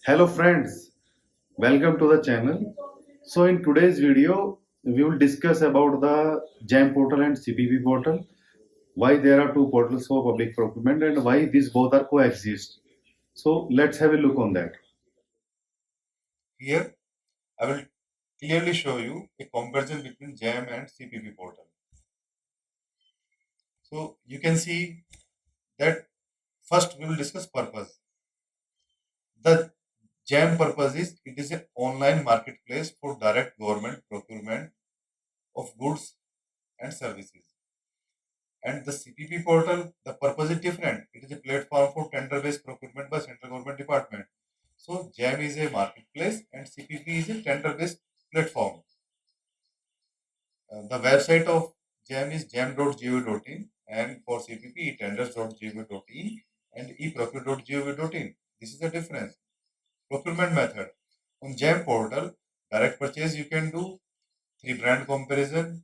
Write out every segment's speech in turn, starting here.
Hello friends, welcome to the channel. So in today's video, we will discuss about the GeM portal and CPP portal, why there are two portals for public procurement and why these both are coexist. So let's have a look on that. Here, I will clearly show you a comparison between GeM and CPP portal. So you can see that first we will discuss purpose. The GeM purpose is it is an online marketplace for direct government procurement of goods and services. And the CPP portal, the purpose is different. It is a platform for tender-based procurement by central government department. So GeM is a marketplace and CPP is a tender-based platform. The website of GeM is gem.gov.in and for CPP tenders.gov.in and eprocure.gov.in. This is the difference. Procurement method. On GeM portal, direct purchase you can do, three brand comparison,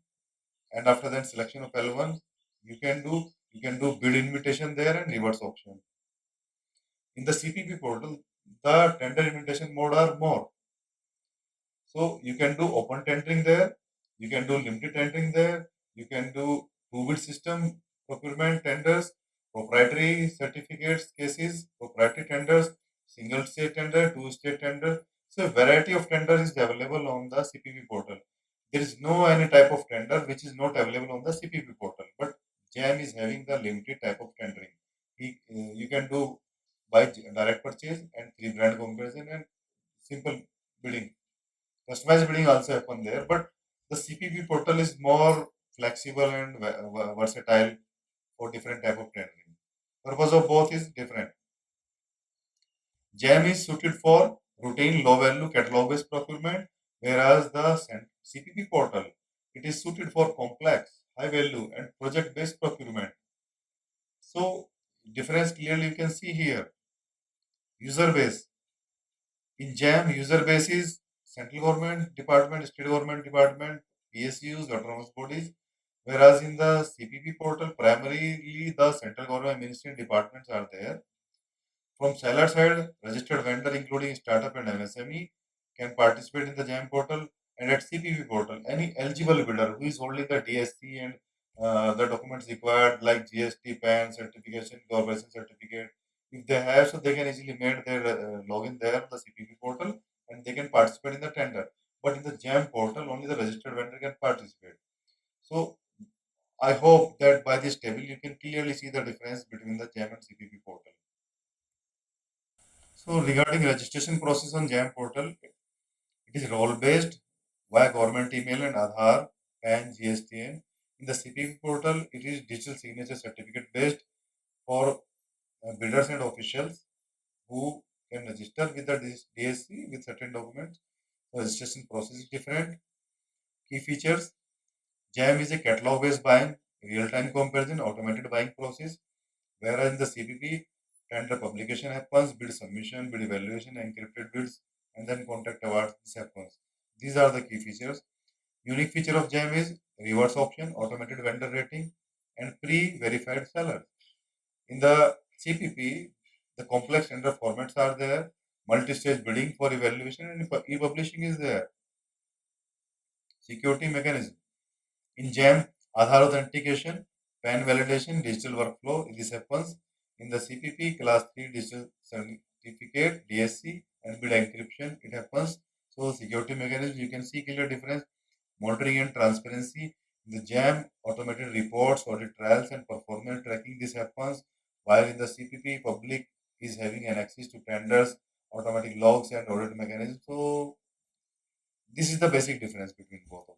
and after that selection of L1 you can do bid invitation there and reverse auction. In the CPP portal, the tender invitation mode are more. So you can do open tendering there, you can do limited tendering there, you can do two-bid system procurement tenders, proprietary certificates cases, proprietary tenders, single state tender, two-state tender. So a variety of tenders is available on the CPP portal. There is no any type of tender which is not available on the CPP portal, but GeM is having the limited type of tendering. You can do by direct purchase and three brand comparison and simple bidding. Customized bidding also happen there, but the CPP portal is more flexible and versatile for different type of tendering. Purpose of both is different. GeM is suited for routine low value catalog based procurement, whereas the CPP portal it is suited for complex, high value and project based procurement. So difference clearly you can see here. User base in GeM, user base is central government department, state government department, PSUs, autonomous bodies, whereas in the CPP portal, primarily the central government ministry and departments are there. From seller side, registered vendor including startup and MSME can participate in the GeM portal, and at CPP portal, any eligible bidder who is holding the DSC and the documents required like GST, PAN certification, corporation certificate, if they have, so they can easily make their login there on the CPP portal and they can participate in the tender. But in the GeM portal, only the registered vendor can participate. So I hope that by this table you can clearly see the difference between the GeM and CPP portal. So regarding registration process on GeM portal, it is role based via government email and Aadhaar, PAN, GSTN. In the CPP portal, it is digital signature certificate based for bidders and officials who can register with the DSC with certain documents. The registration process is different. Key features: GeM is a catalog based buying, real time comparison, automated buying process, whereas in the CPP, tender publication happens, bid submission, bid evaluation, encrypted bids, and then contract awards. This happens. These are the key features. Unique feature of GeM is reverse auction, automated vendor rating, and pre-verified seller. In the CPP, the complex tender formats are there, multi-stage bidding for evaluation, and e-publishing is there. Security mechanism. In GeM, Aadhaar authentication, PAN validation, digital workflow, this happens. In the CPP, Class 3 digital certificate, DSC, and bid encryption, it happens. So, security mechanism, you can see clear difference. Monitoring and transparency. In the GeM, automated reports, audit trials, and performance tracking, this happens. While in the CPP, public is having an access to tenders, automatic logs, and audit mechanism. So, this is the basic difference between both of them.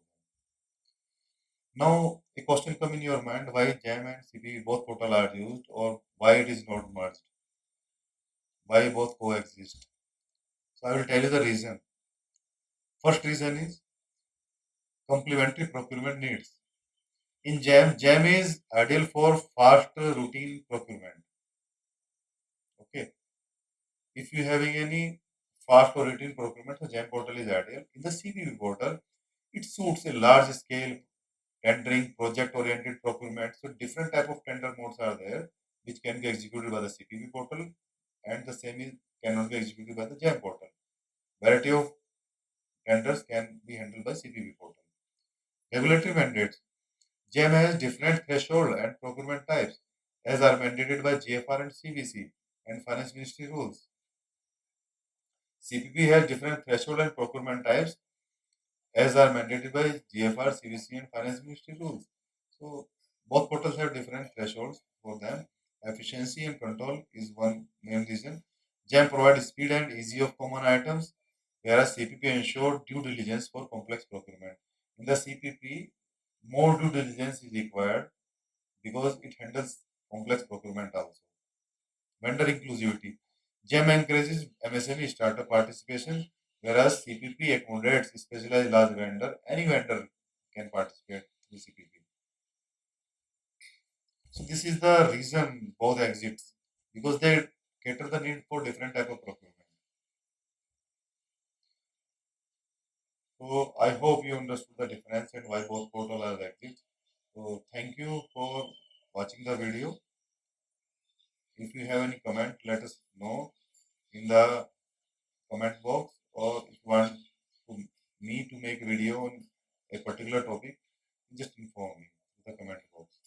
Now, a question come in your mind why GeM and CP both portal are used or why it is not merged, why both coexist. So, I will tell you the reason. First reason is complementary procurement needs. In GeM is ideal for fast routine procurement. Okay. If you having any fast or routine procurement, so GeM portal is ideal. In the CPP portal, it suits a large scale tendering, project oriented procurement. So different type of tender modes are there which can be executed by the CPP portal and the same is cannot be executed by the GeM portal. Variety of tenders can be handled by CPP portal. Regulatory mandates. GeM has different threshold and procurement types as are mandated by GFR and CBC and Finance Ministry rules. CPP has different threshold and procurement types as are mandated by GFR, CBC, and Finance Ministry rules. So both portals have different thresholds for them. Efficiency and control is one main reason. GeM provides speed and ease of common items, whereas CPP ensure due diligence for complex procurement. In the CPP, more due diligence is required because it handles complex procurement also. Vendor inclusivity. GeM encourages MSME startup participation, whereas CPP accommodates specialized large vendor. Any vendor can participate through CPP. So this is the reason both exists because they cater the need for different type of procurement. So I hope you understood the difference and why both portal are exist. So thank you for watching the video. If you have any comment, let us know in the comment box, or if you want to, me to make a video on a particular topic, just inform me in the comment box.